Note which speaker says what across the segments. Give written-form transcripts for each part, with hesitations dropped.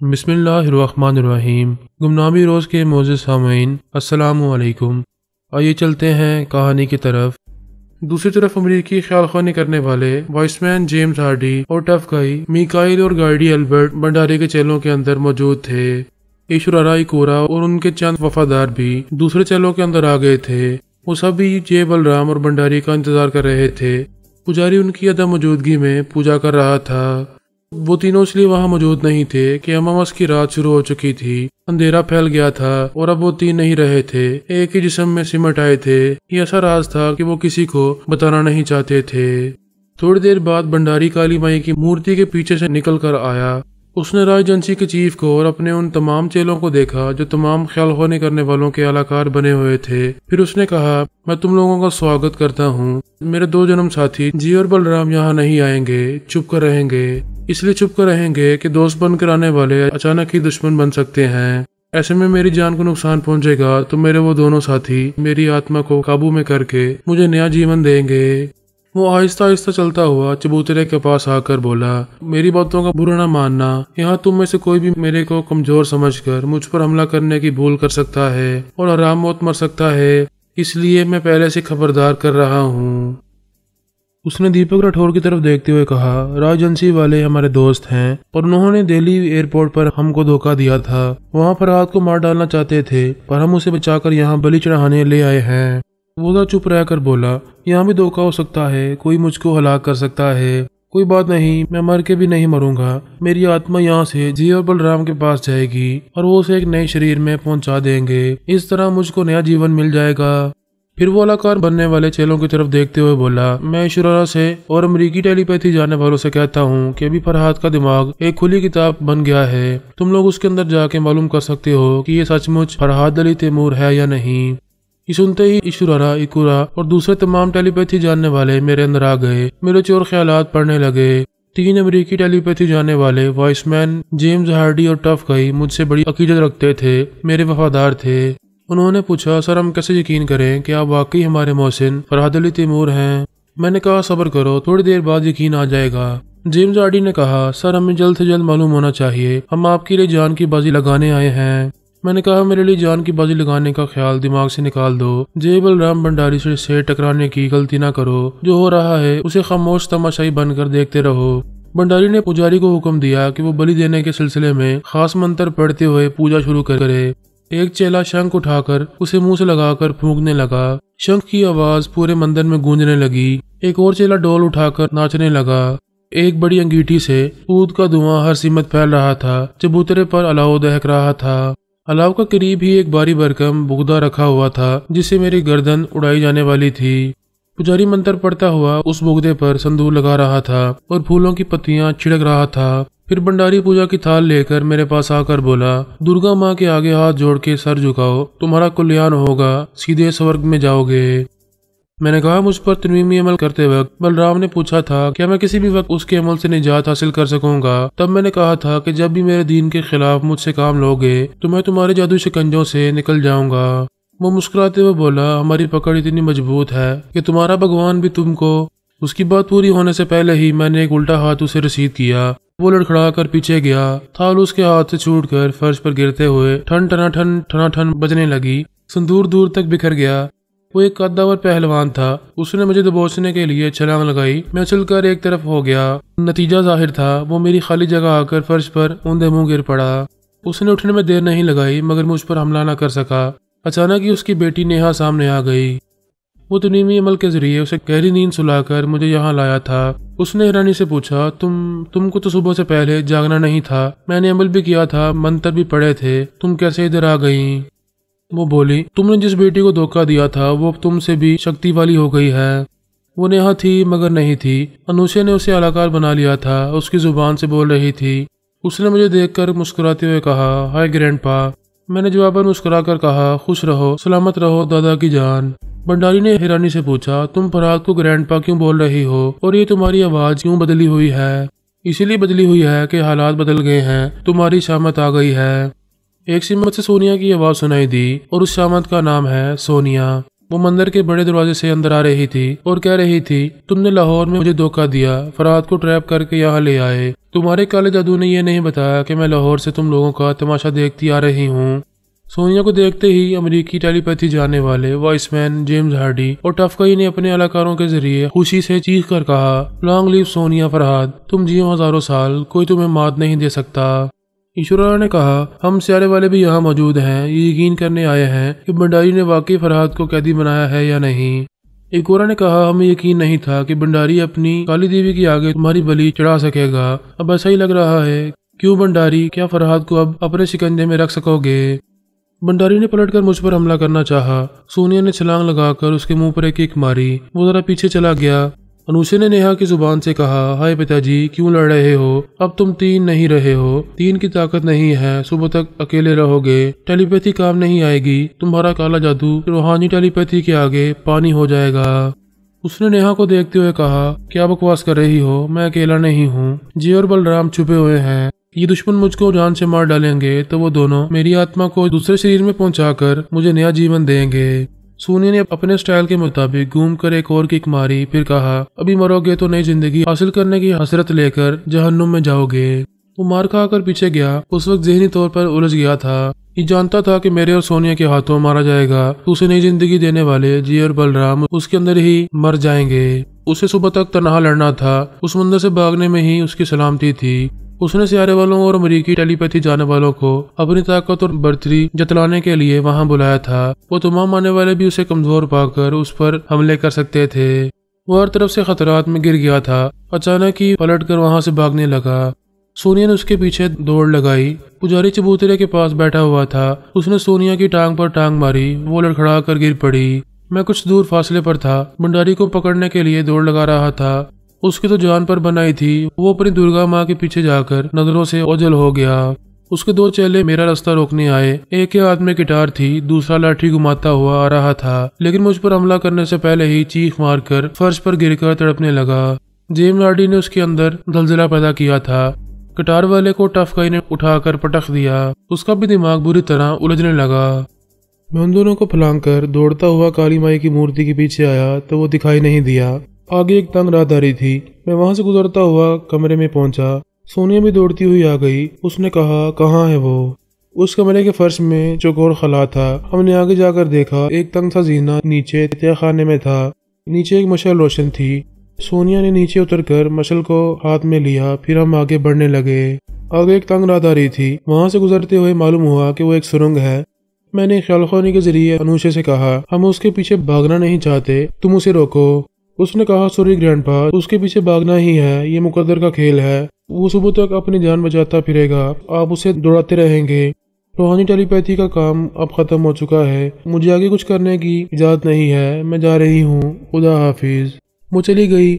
Speaker 1: बिस्मिल्लाहिर्रहमानिर्रहीम। गुमनामी रोज़ के मोअज़्ज़िज़ सामीन, अस्सलामु अलैकुम। आइए चलते हैं कहानी की तरफ। दूसरी तरफ अमरीकी ख्यालखानी करने वाले वॉइसमैन जेम्स हार्डी और टफ गाई मिकाइल और गार्डी एल्बर्ट भंडारे के चेलों के अंदर मौजूद थे। इशरारा इकोरा और उनके चंद वफादार भी दूसरे चेलों के अंदर आ गए थे। वो सभी जे बलराम और भंडारी का इंतजार कर रहे थे। पुजारी उनकी अदम मौजूदगी में पूजा कर रहा था। वो तीनों इसलिए वहां मौजूद नहीं थे कि अमावस की रात शुरू हो चुकी थी। अंधेरा फैल गया था और अब वो तीन नहीं रहे थे, एक ही जिस्म में सिमट आए थे। ये ऐसा राज था कि वो किसी को बताना नहीं चाहते थे। थोड़ी देर बाद भंडारी काली माई की मूर्ति के पीछे से निकल कर आया। उसने राय एजेंसी के चीफ को और अपने उन तमाम चेलों को देखा जो तमाम ख्यालखानी करने वालों के अलाकार बने हुए थे। फिर उसने कहा, मैं तुम लोगों का स्वागत करता हूँ। मेरे दो जन्म साथी जी और बलराम यहाँ नहीं आएंगे, चुप कर रहेंगे। इसलिए चुप कर रहेंगे कि दोस्त बनकर आने वाले अचानक ही दुश्मन बन सकते हैं। ऐसे में मेरी जान को नुकसान पहुंचेगा तो मेरे वो दोनों साथी मेरी आत्मा को काबू में करके मुझे नया जीवन देंगे। वो आहिस्ता आहिस्ता चलता हुआ चबूतरे के पास आकर बोला, मेरी बातों का बुरा ना मानना। यहाँ तुम में से कोई भी मेरे को कमजोर समझकर मुझ पर हमला करने की भूल कर सकता है और आराम मौत मर सकता है, इसलिए मैं पहले से खबरदार कर रहा हूँ। उसने दीपक राठौर की तरफ देखते हुए कहा, राज एजेंसी वाले हमारे दोस्त हैं और उन्होंने दिल्ली एयरपोर्ट पर हमको धोखा दिया था। वहाँ फरहाद को मार डालना चाहते थे पर हम उसे बचाकर यहाँ बलि चढ़ाने ले आए हैं। वो चुप रहकर बोला, यहाँ भी धोखा हो सकता है, कोई मुझको हलाक कर सकता है। कोई बात नहीं, मैं मर के भी नहीं मरूंगा। मेरी आत्मा यहाँ से जी और बलराम के पास जाएगी और वो उसे एक नए शरीर में पहुंचा देंगे। इस तरह मुझको नया जीवन मिल जाएगा। फिर वो अलाकार बनने वाले चेलों की तरफ देखते हुए बोला, मैं इशरारा से और अमरीकी टेलीपैथी जानने वालों से कहता हूँ कि अभी फरहाद का दिमाग एक खुली किताब बन गया है। तुम लोग उसके अंदर जाके मालूम कर सकते हो कि ये सचमुच फरहाद अली तैमूर है या नहीं। ये सुनते ही इशरारा, इकुरा और दूसरे तमाम टेलीपैथी जानने वाले मेरे अंदर आ गए। मेरे चोर ख्यालात पड़ने लगे। तीन अमेरिकी टेलीपैथी जानने वाले वॉइसमैन जेम्स हार्डी और टफ गाई मुझसे बड़ी अकीदत रखते थे, मेरे वफादार थे। उन्होंने पूछा, सर हम कैसे यकीन करें कि आप वाकई हमारे मोहसिन फरहाद अली तैमूर हैं। मैंने कहा, सब्र करो, थोड़ी देर बाद यकीन आ जाएगा। जेम्स हार्डी ने कहा, सर हमें जल्द से जल्द मालूम होना चाहिए, हम आपके लिए जान की बाजी लगाने आए हैं। मैंने कहा, मेरे लिए जान की बाजी लगाने का ख्याल दिमाग से निकाल दो। जय बलराम भंडारी से टकराने की गलती ना करो। जो हो रहा है उसे खामोश तमाशाई बनकर देखते रहो। भंडारी ने पुजारी को हुक्म दिया कि वो बलि देने के सिलसिले में खास मंत्र पढ़ते हुए पूजा शुरू करे। एक चेला शंख उठाकर उसे मुंह से लगाकर फूंकने लगा। शंख की आवाज पूरे मंदिर में गूंजने लगी। एक और चेला डोल उठाकर नाचने लगा। एक बड़ी अंगीठी से ऊद का धुआं हर सीमत फैल रहा था। चबूतरे पर अलाव दहक रहा था। अलाव का करीब ही एक भारी भरकम बुगदा रखा हुआ था जिससे मेरी गर्दन उड़ाई जाने वाली थी। पुजारी मंत्र पढ़ता हुआ उस बुगदे पर संदूर लगा रहा था और फूलों की पत्तियां छिड़क रहा था। फिर भंडारी पूजा की थाल लेकर मेरे पास आकर बोला, दुर्गा माँ के आगे हाथ जोड़ के सर झुकाओ, तुम्हारा कल्याण होगा, सीधे स्वर्ग में जाओगे। मैंने कहा, मुझ पर तनवीमी अमल करते वक्त बलराम ने पूछा था क्या मैं किसी भी वक्त उसके अमल से निजात हासिल कर सकूंगा। तब मैंने कहा था कि जब भी मेरे दीन के खिलाफ मुझसे काम लोगे तो मैं तुम्हारे जादू शिकंजों से निकल जाऊंगा। वो मुस्कुराते हुए बोला, हमारी पकड़ इतनी मजबूत है कि तुम्हारा भगवान भी तुमको। उसकी बात पूरी होने से पहले ही मैंने एक उल्टा हाथ उसे रसीद किया। वो लड़खड़ा कर पीछे गया। थाल उसके हाथ से छूटकर फर्श पर गिरते हुए ठन ठना ठन ठना ठन बजने लगी। संदूर दूर तक बिखर गया। वो एक कद्दावर पहलवान था। उसने मुझे दबोचने के लिए छलांग लगाई। मैं चलकर एक तरफ हो गया। नतीजा जाहिर था, वो मेरी खाली जगह आकर फर्श पर ऊंधे मुंह गिर पड़ा। उसने उठने में देर नहीं लगाई मगर मुझ पर हमला न कर सका। अचानक ही उसकी बेटी नेहा सामने आ गई। वो तनीमी अमल के जरिए उसे गहरी नींद सुलाकर मुझे यहाँ लाया था। उसने हैरानी से पूछा, तुमको तो सुबह से पहले जागना नहीं था। मैंने अमल भी किया था, मंत्र भी पढ़े थे, तुम कैसे इधर आ गई? वो बोली, तुमने जिस बेटी को धोखा दिया था वो तुमसे भी शक्ति वाली हो गई है। वो नेहा थी मगर नहीं थी। अनुष्या ने उसे अलाकार बना लिया था, उसकी जुबान से बोल रही थी। उसने मुझे देखकर मुस्कुराते हुए कहा, हाय ग्रैंडपा। मैंने जवाबन मुस्कुरा कर कहा, खुश रहो, सलामत रहो दादा की जान। भंडारी ने हैरानी से पूछा, तुम फरहाद को ग्रैंडपा क्यों बोल रही हो और ये तुम्हारी आवाज क्यों बदली हुई है? इसीलिए बदली हुई है कि हालात बदल गए हैं, तुम्हारी शामत आ गई है। एक सीमत से सोनिया की आवाज सुनाई दी और उस शामत का नाम है सोनिया। वो मंदिर के बड़े दरवाजे से अंदर आ रही थी और कह रही थी, तुमने लाहौर में मुझे धोखा दिया, फरहाद को ट्रैप करके यहाँ ले आए। तुम्हारे काले जादू ने यह नहीं बताया कि मैं लाहौर से तुम लोगों का तमाशा देखती आ रही हूँ। सोनिया को देखते ही अमेरिकी टेलीपैथी जानने वाले वॉइसमैन जेम्स हार्डी और टफकई ने अपने अलाकारों के जरिए खुशी से चीख कर कहा, लॉन्ग लिव सोनिया फरहाद, तुम जियो हजारों साल, कोई तुम्हें मात नहीं दे सकता। ईश्वरा ने कहा, हम सियारे वाले भी यहाँ मौजूद हैं, ये यकीन करने आए हैं कि भंडारी ने वाकई फरहाद को कैदी बनाया है या नहीं। एक और ने कहा, हमें यकीन नहीं था कि भंडारी अपनी काली देवी के आगे तुम्हारी बलि चढ़ा सकेगा। अब ऐसा ही लग रहा है। क्यों भंडारी, क्या फरहाद को अब अपने शिकंजे में रख सकोगे? भंडारी ने पलटकर मुझ पर हमला करना चाहा। सोनिया ने छलांग लगाकर उसके मुंह पर एक किक मारी। वो जरा पीछे चला गया। अनुषा ने नेहा की जुबान से कहा, हाय पिताजी, क्यों लड़ रहे हो? अब तुम 3 नहीं रहे हो, 3 की ताकत नहीं है, सुबह तक अकेले रहोगे, टेलीपैथी काम नहीं आएगी, तुम्हारा काला जादू रूहानी टेलीपैथी के आगे पानी हो जाएगा। उसने नेहा को देखते हुए कहा, क्या बकवास कर रही हो, मैं अकेला नहीं हूँ, जी और बलराम छुपे हुए हैं। ये दुश्मन मुझको जान से मार डालेंगे तो वो दोनों मेरी आत्मा को दूसरे शरीर में पहुंचाकर मुझे नया जीवन देंगे। सोनिया ने अपने स्टाइल के मुताबिक घूमकर एक और किक मारी, फिर कहा, अभी मरोगे तो नई जिंदगी हासिल करने की हसरत लेकर जहन्नुम में जाओगे। वो मार खाकर पीछे गया। उस वक्त जहनी तौर पर उलझ गया था। ये जानता था कि मेरे और सोनिया के हाथों मारा जाएगा तो उसे नई जिंदगी देने वाले जी और बलराम उसके अंदर ही मर जाएंगे। उसे सुबह तक तनहा लड़ना था। उस मंदिर से भागने में ही उसकी सलामती थी। उसने सियारे वालों और अमेरिकी टेलीपैथी जाने वालों को अपनी ताकत और बढ़तरी जतलाने के लिए वहां बुलाया था। वो तमाम आने वाले भी उसे कमजोर पाकर उस पर हमले कर सकते थे। वो हर तरफ से खतरात में गिर गया था। अचानक ही पलटकर वहां से भागने लगा। सोनिया ने उसके पीछे दौड़ लगाई। पुजारी चबूतरे के पास बैठा हुआ था। उसने सोनिया की टांग पर टांग मारी। वो लड़खड़ा कर गिर पड़ी। मैं कुछ दूर फासले पर था। भंडारी को पकड़ने के लिए दौड़ लगा रहा था। उसकी तो जान पर बनाई थी। वो अपनी दुर्गा माँ के पीछे जाकर नजरों से ओझल हो गया। उसके 2 चेले मेरा रास्ता रोकने आए। एक के हाथ में गिटार थी, दूसरा लाठी घुमाता हुआ आ रहा था, लेकिन मुझ पर हमला करने से पहले ही चीख मारकर फर्श पर गिरकर तड़पने लगा। जेम्स हार्डी ने उसके अंदर दलदला पैदा किया था। गिटार वाले को टफकाई ने उठाकर पटक दिया। उसका भी दिमाग बुरी तरह उलझने लगा। मैं उन दोनों को फलांग कर दौड़ता हुआ काली माई की मूर्ति के पीछे आया तो वो दिखाई नहीं दिया। आगे एक तंग राहदारी थी। मैं वहां से गुजरता हुआ कमरे में पहुंचा। सोनिया भी दौड़ती हुई आ गई। उसने कहा, कहाँ है वो? उस कमरे के फर्श में चौकोर खला था। हमने आगे जाकर देखा, एक तंग सा जीना नीचे तहखाने में था। नीचे एक मशल रोशन थी। सोनिया ने नीचे उतरकर मशल को हाथ में लिया। फिर हम आगे बढ़ने लगे। आगे एक तंग राहदारी थी। वहां से गुजरते हुए मालूम हुआ कि वो एक सुरंग है। मैंने ख्यालखानी के जरिए अनुषा से कहा, हम उसके पीछे भागना नहीं चाहते, तुम उसे रोको। उसने कहा, सॉरी ग्रैंडपा, उसके पीछे भागना ही है, ये मुकद्दर का खेल है। वो सुबह तक अपनी जान बचाता फिरेगा, आप उसे दौड़ाते रहेंगे। रूहानी टेलीपैथी का काम अब खत्म हो चुका है। मुझे आगे कुछ करने की इजाजत नहीं है। मैं जा रही हूँ, खुदा हाफिज। वो चली गई।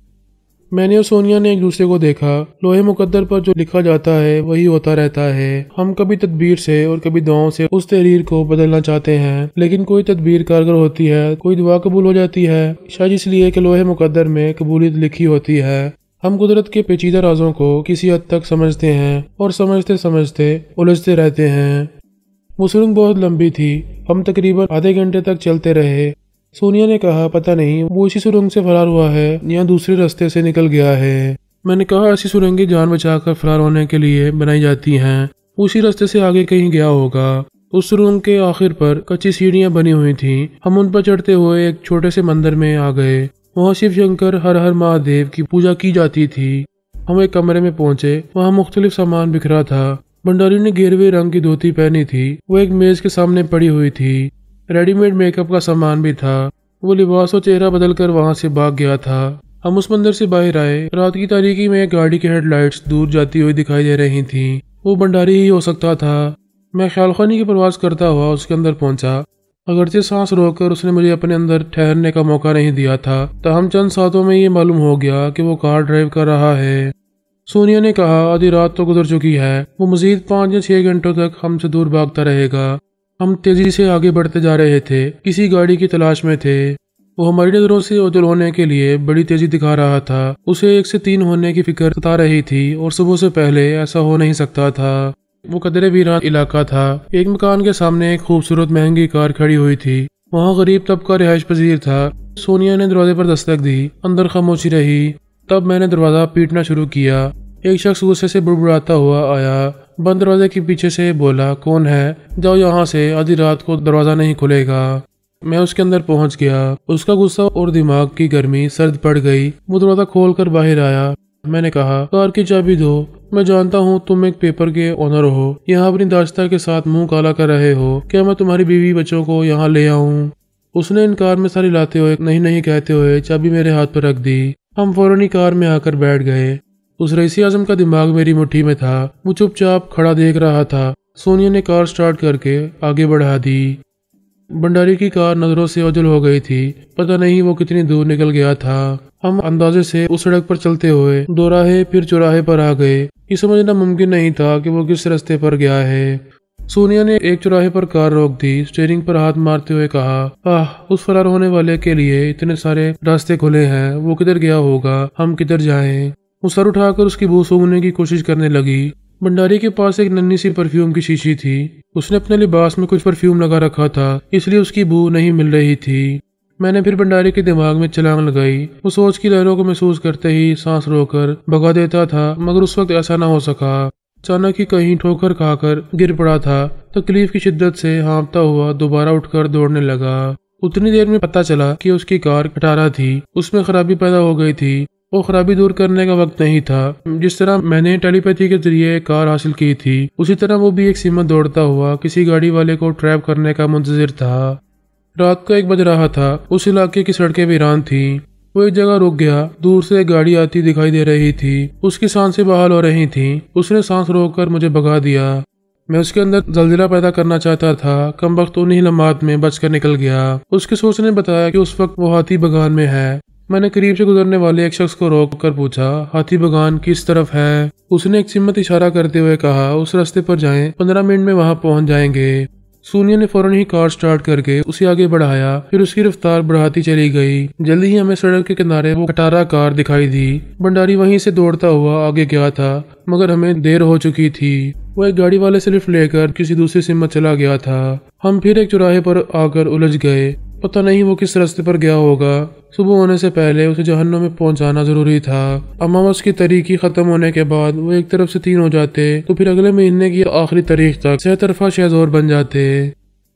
Speaker 1: मैंने और सोनिया ने एक दूसरे को देखा। लोहे मुकद्दर पर जो लिखा जाता है वही होता रहता है। हम कभी तदबीर से और कभी दुआओं से उस तहरीर को बदलना चाहते हैं, लेकिन कोई तदबीर कारगर होती है, कोई दुआ कबूल हो जाती है, शायद इसलिए कि लोहे मुकद्दर में कबूलियत लिखी होती है। हम कुदरत के पेचीदा राजों को किसी हद तक समझते हैं और समझते समझते उलझते रहते हैं। वो सुरंग बहुत लंबी थी। हम तकरीबन आधे घंटे तक चलते रहे। सोनिया ने कहा, पता नहीं वो इसी सुरंग से फरार हुआ है या दूसरे रास्ते से निकल गया है। मैंने कहा, ऐसी सुरंगें जान बचाकर फरार होने के लिए बनाई जाती हैं। उसी रास्ते से आगे कहीं गया होगा। उस सुरंग के आखिर पर कच्ची सीढ़ियां बनी हुई थीं। हम उन पर चढ़ते हुए एक छोटे से मंदिर में आ गए। वहाँ शिव शंकर हर हर महादेव की पूजा की जाती थी। हम एक कमरे में पहुंचे। वहाँ मुख्तलिफ सामान बिखरा था। भंडारी ने गेरुए रंग की धोती पहनी थी। वो एक मेज के सामने पड़ी हुई थी। रेडीमेड मेकअप का सामान भी था। वो लिबास और चेहरा बदलकर वहां से भाग गया था। हम उस मंदिर से बाहर आए। रात की तारीकी में एक गाड़ी की हेडलाइट्स दूर जाती हुई दिखाई दे रही थीं। वो भंडारी ही हो सकता था। मैं ख्यालखानी की प्रवास करता हुआ उसके अंदर पहुंचा। अगरचे सांस रोककर उसने मुझे अपने अंदर ठहरने का मौका नहीं दिया था, तहम चंद सातों में ये मालूम हो गया कि वो कार ड्राइव कर रहा है। सोनिया ने कहा, आधी रात तो गुजर चुकी है, वो मजीद 5 या 6 घंटों तक हमसे दूर भागता रहेगा। हम तेजी से आगे बढ़ते जा रहे थे, किसी गाड़ी की तलाश में थे। वो हमारी नजरों से ओझल होने के लिए बड़ी तेजी दिखा रहा था। उसे 1 से 3 होने की फिक्र सता रही थी और सुबह से पहले ऐसा हो नहीं सकता था। वो कदरे वीरान इलाका था। एक मकान के सामने एक खूबसूरत महंगी कार खड़ी हुई थी। वहाँ गरीब तबका रिहाइश पजीर था। सोनिया ने दरवाजे पर दस्तक दी। अंदर खामोशी रही। तब मैंने दरवाजा पीटना शुरू किया। एक शख्स गुस्से से बुड़बुड़ाता हुआ आया। बंद दरवाजे के पीछे से बोला, कौन है? जाओ यहाँ से, आधी रात को दरवाजा नहीं खुलेगा। मैं उसके अंदर पहुंच गया। उसका गुस्सा और दिमाग की गर्मी सर्द पड़ गई। वो दरवाजा खोलकर बाहर आया। मैंने कहा, कार की चाबी दो। मैं जानता हूँ तुम एक पेपर के ओनर हो, यहाँ अपनी दास्ता के साथ मुंह काला कर रहे हो। क्या मैं तुम्हारी बीवी बच्चों को यहाँ ले आऊँ? उसने इनकार में सारी लाते हुए नहीं नहीं कहते हुए चाबी मेरे हाथ पर रख दी। हम फौरन ही कार में आकर बैठ गए। उस रईसी आजम का दिमाग मेरी मुट्ठी में था। वो चुपचाप खड़ा देख रहा था। सोनिया ने कार स्टार्ट करके आगे बढ़ा दी। भंडारी की कार नजरों से ओझल हो गई थी। पता नहीं वो कितनी दूर निकल गया था। हम अंदाजे से उस सड़क पर चलते हुए दोराहे फिर चौराहे पर आ गए। ये समझना मुमकिन नहीं था कि वो किस रास्ते पर गया है। सोनिया ने एक चौराहे पर कार रोक दी। स्टीयरिंग पर हाथ मारते हुए कहा, उस फरार होने वाले के लिए इतने सारे रास्ते खुले हैं। वो किधर गया होगा? हम किधर जाएं? वो सर उठाकर उसकी बू सूंघने की कोशिश करने लगी। भंडारी के पास एक नन्ही सी परफ्यूम की शीशी थी। उसने अपने लिबास में कुछ परफ्यूम लगा रखा था, इसलिए उसकी बू नहीं मिल रही थी। मैंने फिर भंडारी के दिमाग में छलांग लगाई। वो सोच की लहरों को महसूस करते ही सांस रोककर भगा देता था, मगर उस वक्त ऐसा ना हो सका। अचानक ही कहीं ठोकर खाकर गिर पड़ा था। तकलीफ की शिद्दत से हाँफता हुआ दोबारा उठकर दौड़ने लगा। उतनी देर में पता चला कि उसकी कार खटारा थी। उसमें खराबी पैदा हो गई थी। वो खराबी दूर करने का वक्त नहीं था। जिस तरह मैंने टेलीपैथी के जरिए कार हासिल की थी, उसी तरह वो भी एक सीमा दौड़ता हुआ किसी गाड़ी वाले को ट्रैप करने का मुंतजिर था। रात को 1 बज रहा था। उस इलाके की सड़कें वीरान थी। वो एक जगह रुक गया। दूर से एक गाड़ी आती दिखाई दे रही थी। उसकी सांसें बहाल हो रही थी। उसने सांस रोककर मुझे भगा दिया। मैं उसके अंदर जलजिला पैदा करना चाहता था। कम वक्त उन्हीं लम्हात में बचकर निकल गया। उसकी सोच ने बताया कि उस वक्त वो हाथी बगान में है। मैंने करीब से गुजरने वाले एक शख्स को रोक कर पूछा, हाथी बगान किस तरफ है? उसने एक सिमत इशारा करते हुए कहा, उस रास्ते पर जाएं, 15 मिनट में वहां पहुंच जाएंगे। सोनिया ने फौरन ही कार स्टार्ट करके उसे आगे बढ़ाया। फिर उसकी रफ्तार बढ़ाती चली गई। जल्दी ही हमें सड़क के किनारे वो खटारा कार दिखाई दी। भंडारी वहीं से दौड़ता हुआ आगे गया था, मगर हमें देर हो चुकी थी। वो एक गाड़ी वाले से लिफ्ट लेकर किसी दूसरी सिमत चला गया था। हम फिर एक चौराहे पर आकर उलझ गए। पता नहीं वो किस रास्ते पर गया होगा। सुबह होने से पहले उसे जहन्नुम में पहुंचाना जरूरी था। अमावस की तारीखी खत्म होने के बाद वो एक तरफ से 3 हो जाते तो फिर अगले महीने की आखिरी तारीख तक सहतरफा शेज़ोर बन जाते।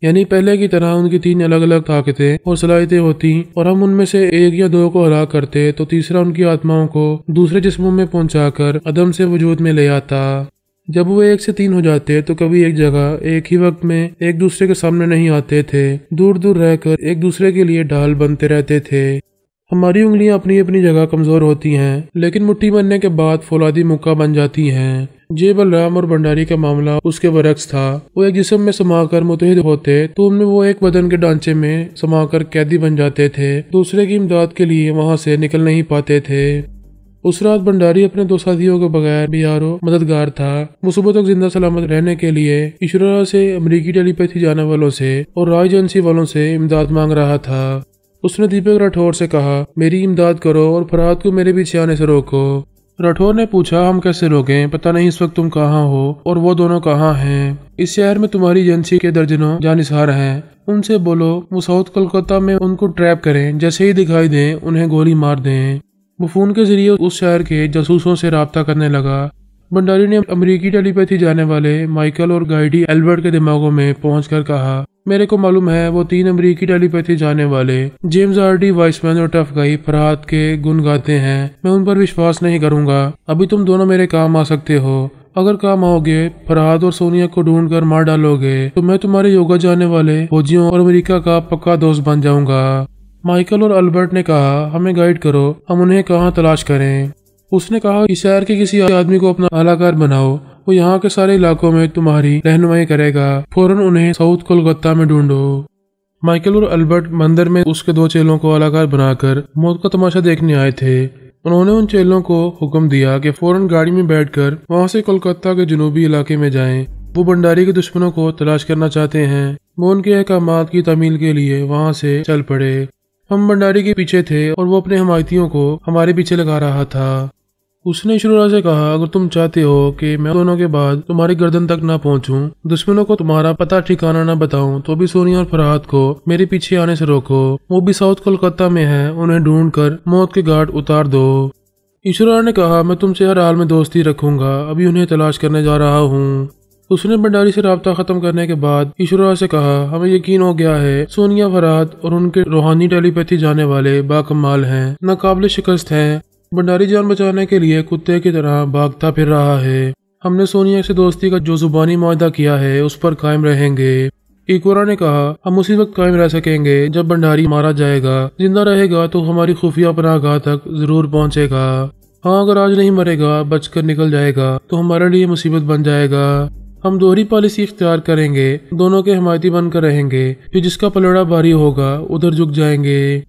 Speaker 1: यानी पहले की तरह उनकी 3 अलग अलग ताकतें और सलाहियतें होती और हम उनमें से 1 या 2 को हला करते तो तीसरा उनकी आत्माओं को दूसरे जिस्मों में पहुंचाकर अदम से वजूद में ले आता। जब वो 1 से 3 हो जाते तो कभी एक जगह एक ही वक्त में एक दूसरे के सामने नहीं आते थे। दूर दूर रहकर एक दूसरे के लिए ढाल बनते रहते थे। हमारी उंगलियां अपनी अपनी जगह कमजोर होती हैं, लेकिन मुट्ठी बनने के बाद फौलादी मुक्का बन जाती हैं। जे बलराम और भंडारी का मामला उसके बरक्स था। वो एक जिस्म में समाकर मुतहिद होते तो उनमें वो एक बदन के ढांचे में समाकर कैदी बन जाते थे। दूसरे की इमदाद के लिए वहां से निकल नहीं पाते थे। उस रात भंडारी अपने 2 साथियों के बगैर भी यारो मददगार था। वो सुबह तक जिंदा सलामत रहने के लिए ईश्वरा से, अमेरिकी टेलीपैथी जाने वालों से और राय एजेंसी वालों से इमदाद मांग रहा था। उसने दीपक राठौर से कहा, मेरी इमदाद करो और फरहाद को मेरे पीछे आने से रोको। राठौर ने पूछा, हम कैसे रोकें? पता नहीं इस वक्त तुम कहाँ हो और वो दोनों कहाँ हैं? इस शहर में तुम्हारी एजेंसी के दर्जनों जानिसार हैं। उनसे बोलो वो साउथ कोलकाता में उनको ट्रैप करें। जैसे ही दिखाई दें उन्हें गोली मार दें। वो फोन के जरिए उस शहर के जासूसों से राब्ता करने लगा। भंडारी ने अमेरिकी टेलीपैथी जाने वाले माइकल और गाइडी एल्बर्ट के दिमागों में पहुंचकर कहा, मेरे को मालूम है वो 3 अमेरिकी टेलीपैथी जाने वाले जेम्स हार्डी, वाइसमैन और टफ गाई फरहाद के गुण गाते हैं। मैं उन पर विश्वास नहीं करूंगा। अभी तुम दोनों मेरे काम आ सकते हो। अगर काम आओगे, फरहाद और सोनिया को ढूंढ कर मार डालोगे तो मैं तुम्हारे योगा जाने वाले फौजियों और अमेरिका का पक्का दोस्त बन जाऊंगा। माइकल और अल्बर्ट ने कहा, हमें गाइड करो, हम उन्हें कहाँ तलाश करें? उसने कहा, इस शहर के किसी आदमी को अपना अलाकार बनाओ। वो यहाँ के सारे इलाकों में तुम्हारी रहनुमाई करेगा। फौरन उन्हें साउथ कोलकाता में ढूंढो। माइकल और अल्बर्ट मंदिर में उसके 2 चेलों को अलाकार बनाकर मौत का तमाशा देखने आए थे। उन्होंने उन चेलों को हुक्म दिया कि फौरन गाड़ी में बैठकर वहां से कोलकाता के जनूबी इलाके में जाएं। वो भंडारी के दुश्मनों को तलाश करना चाहते हैं। वो उनके अहकामात की तामील के लिए वहां से चल पड़े। हम भंडारी के पीछे थे और वो अपने हमायतियों को हमारे पीछे लगा रहा था। उसने ईश्वरा से कहा, अगर तुम चाहते हो कि मैं दोनों के बाद तुम्हारी गर्दन तक ना पहुंचूं, दुश्मनों को तुम्हारा पता ठिकाना ना बताऊं, तो भी सोनिया और फरहाद को मेरे पीछे आने से रोको। वो भी साउथ कोलकाता में है, उन्हें ढूंढ कर मौत के घाट उतार दो। ईश्वरा ने कहा, मैं तुमसे हर हाल में दोस्ती रखूंगा, अभी उन्हें तलाश करने जा रहा हूँ। उसने भंडारी से राब्ता खत्म करने के बाद ईश्वरा से कहा, हमें यकीन हो गया है सोनिया, फरहाद और उनके रूहानी टेलीपैथी जाने वाले बाकमाल हैं, नाकाबिले शिकस्त हैं। भंडारी जान बचाने के लिए कुत्ते की तरह भागता फिर रहा है। हमने सोनिया से दोस्ती का जो जुबानी मुआहदा किया है उस पर कायम रहेंगे। ईश्वरा ने कहा, हम उसी वक्त कायम रह सकेंगे जब भंडारी मारा जाएगा। जिंदा रहेगा तो हमारी खुफिया पनाहगाह तक जरूर पहुंचेगा। हाँ, अगर आज नहीं मरेगा, बचकर निकल जाएगा तो हमारे लिए मुसीबत बन जाएगा। हम दोहरी पॉलिसी इख्तियार करेंगे, दोनों के हिमायती बनकर रहेंगे, फिर जिसका पलड़ा भारी होगा उधर झुक जाएंगे।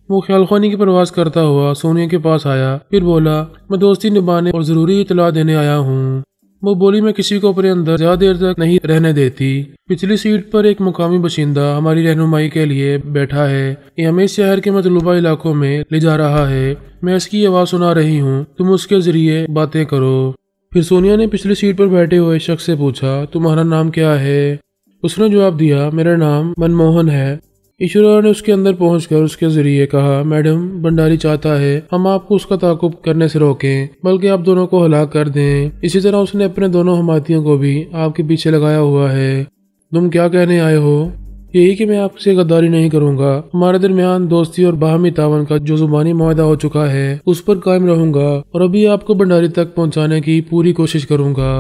Speaker 1: वो ख्यालखानी की प्रवास करता हुआ सोनिया के पास आया, फिर बोला, मैं दोस्ती निभाने और जरूरी इतला देने आया हूँ। वो बोली, मैं किसी को अपने अंदर ज्यादा देर तक नहीं रहने देती। पिछली सीट पर एक मुकामी बशिंदा हमारी रहनुमाई के लिए बैठा है। ये हमें इस शहर के मतलूबा इलाकों में ले जा रहा है। मैं इसकी आवाज सुना रही हूँ, तुम उसके जरिए बातें करो। फिर सोनिया ने पिछली सीट पर बैठे हुए शख्स से पूछा, तुम्हारा नाम क्या है? उसने जवाब दिया, मेरा नाम मनमोहन है। ईश्वरा ने उसके अंदर पहुंचकर उसके जरिए कहा, मैडम, भंडारी चाहता है हम आपको उसका ताकुब करने से रोकें, बल्कि आप दोनों को हलाक कर दें। इसी तरह उसने अपने दोनों हमायतियों को भी आपके पीछे लगाया हुआ है। तुम क्या कहने आए हो? यही कि मैं आपसे गद्दारी नहीं करूंगा। हमारे दरमियान दोस्ती और बाहमी तावन का जो जुबानी मुआहदा हो चुका है उस पर कायम रहूंगा और अभी आपको भंडारी तक पहुंचाने की पूरी कोशिश करूंगा।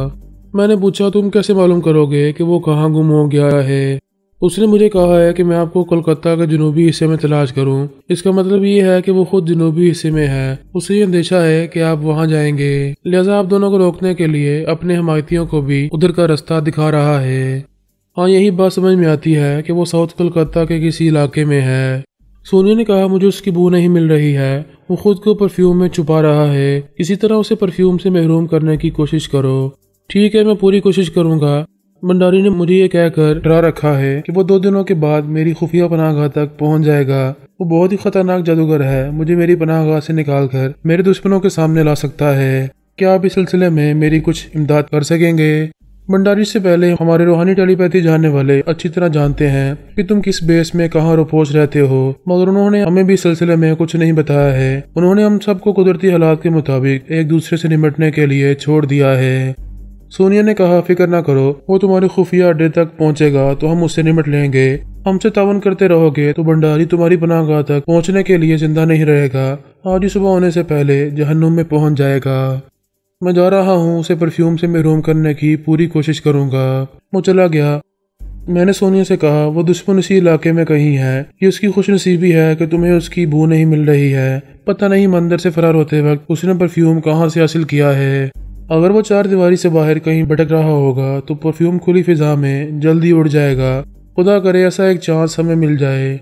Speaker 1: मैंने पूछा, तुम कैसे मालूम करोगे कि वो कहाँ गुम हो गया है? उसने मुझे कहा है कि मैं आपको कोलकाता के जनूबी हिस्से में तलाश करूं। इसका मतलब ये है कि वो खुद जनूबी हिस्से में है। उसे ये अंदेशा है कि आप वहां जाएंगे, लिहाजा आप दोनों को रोकने के लिए अपने हमायतियों को भी उधर का रास्ता दिखा रहा है। हाँ, यही बात समझ में आती है कि वो साउथ कोलकाता के किसी इलाके में है। सोनिया ने कहा, मुझे उसकी बू नहीं मिल रही है। वो खुद को परफ्यूम में छुपा रहा है। किसी तरह उसे परफ्यूम से महरूम करने की कोशिश करो। ठीक है, मैं पूरी कोशिश करूंगा। भंडारी ने मुझे ये कहकर डरा रखा है कि वो 2 दिनों के बाद मेरी खुफिया पनाहगाह तक पहुंच जाएगा। वो बहुत ही खतरनाक जादूगर है, मुझे मेरी पनाहगाह से निकालकर मेरे दुश्मनों के सामने ला सकता है। क्या आप इस सिलसिले में मेरी कुछ इमदाद कर सकेंगे? भंडारी से पहले हमारे रूहानी टेलीपैथी जानने वाले अच्छी तरह जानते हैं कि तुम किस बेस में कहाँ रोपोश रहते हो, मगर उन्होंने हमें भी इस सिलसिले में कुछ नहीं बताया है। उन्होंने हम सबको कुदरती हालात के मुताबिक एक दूसरे से निपटने के लिए छोड़ दिया है। सोनिया ने कहा, फिक्र ना करो, वो तुम्हारे खुफिया अड्डे तक पहुंचेगा तो हम उससे निपट लेंगे। हमसे तावन करते रहोगे तो भंडारी तुम्हारी पनाहगाह तक पहुंचने के लिए जिंदा नहीं रहेगा। आज ही सुबह होने से पहले जहन्नुम में पहुंच जाएगा। मैं जा रहा हूँ, उसे परफ्यूम से महरूम करने की पूरी कोशिश करूंगा। वो चला गया। मैंने सोनिया से कहा, वो दुश्मन इसी इलाके में कहीं है। ये उसकी खुशनसीबी है कि तुम्हें उसकी बू नहीं मिल रही है। पता नहीं मंदिर से फरार होते वक्त उसने परफ्यूम कहाँ से हासिल किया है। अगर वो 4 दीवारी से बाहर कहीं भटक रहा होगा तो परफ्यूम खुली फिजा में जल्दी उड़ जाएगा। खुदा करे ऐसा एक चांस हमें मिल जाए।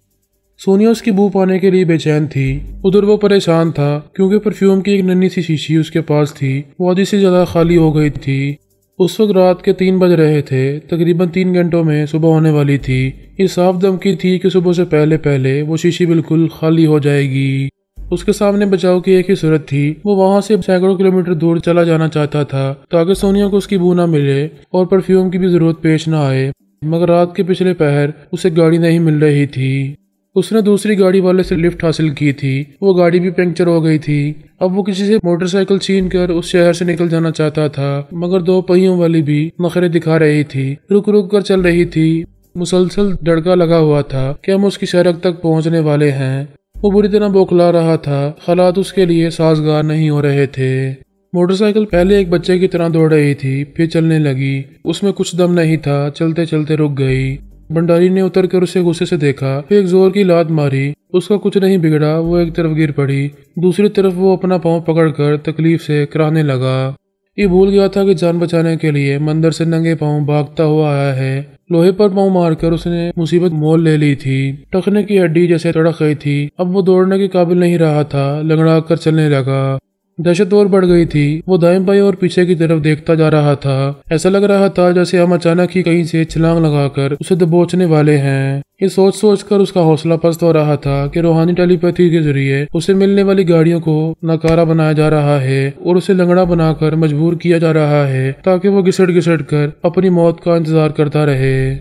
Speaker 1: सोनिया उसकी बू पाने के लिए बेचैन थी। उधर वो परेशान था क्योंकि परफ्यूम की एक नन्ही सी शीशी उसके पास थी, वो आधी से ज्यादा खाली हो गई थी। उस वक्त रात के 3 बज रहे थे। तकरीबन 3 घंटों में सुबह होने वाली थी। ये साफ धमकी थी कि सुबह से पहले पहले वो शीशी बिल्कुल खाली हो जाएगी। उसके सामने बचाव की एक ही सूरत थी, वो वहां से सैकड़ों किलोमीटर दूर चला जाना चाहता था ताकि सोनिया को उसकी बू ना मिले और परफ्यूम की भी जरूरत पेश ना आए। मगर रात के पिछले पहर उसे गाड़ी नहीं मिल रही थी। उसने दूसरी गाड़ी वाले से लिफ्ट हासिल की थी, वो गाड़ी भी पंक्चर हो गई थी। अब वो किसी से मोटरसाइकिल छीन कर उस शहर से निकल जाना चाहता था, मगर 2 पहियों वाली भी नखरे दिखा रही थी, रुक रुक कर चल रही थी। मुसलसल डड़का लगा हुआ था कि हम उसकी सड़क तक पहुंचने वाले हैं। वो बुरी तरह बौखला रहा था। हालात उसके लिए साजगार नहीं हो रहे थे। मोटरसाइकिल पहले एक बच्चे की तरह दौड़ रही थी, फिर चलने लगी। उसमें कुछ दम नहीं था, चलते चलते रुक गई। भंडारी ने उतर कर उसे गुस्से से देखा, फिर एक जोर की लात मारी। उसका कुछ नहीं बिगड़ा, वो एक तरफ गिर पड़ी, दूसरी तरफ वो अपना पाँव पकड़कर तकलीफ से कराहने लगा। ये भूल गया था कि जान बचाने के लिए मंदिर से नंगे पाँव भागता हुआ आया है। लोहे पर पाँव मारकर उसने मुसीबत मोल ले ली थी। टखने की हड्डी जैसे तड़क गई थी। अब वो दौड़ने के काबिल नहीं रहा था, लंगड़ा कर चलने लगा। दहशत और बढ़ गई थी। वो दाएं बाएं और पीछे की तरफ देखता जा रहा था। ऐसा लग रहा था जैसे हम अचानक ही कहीं से छलांग लगाकर उसे दबोचने वाले हैं। ये सोच सोच कर उसका हौसला पस्त हो रहा था कि रूहानी टेलीपैथी के जरिए उसे मिलने वाली गाड़ियों को नकारा बनाया जा रहा है और उसे लंगड़ा बनाकर मजबूर किया जा रहा है ताकि वो घिसट घिसट कर अपनी मौत का इंतजार करता रहे।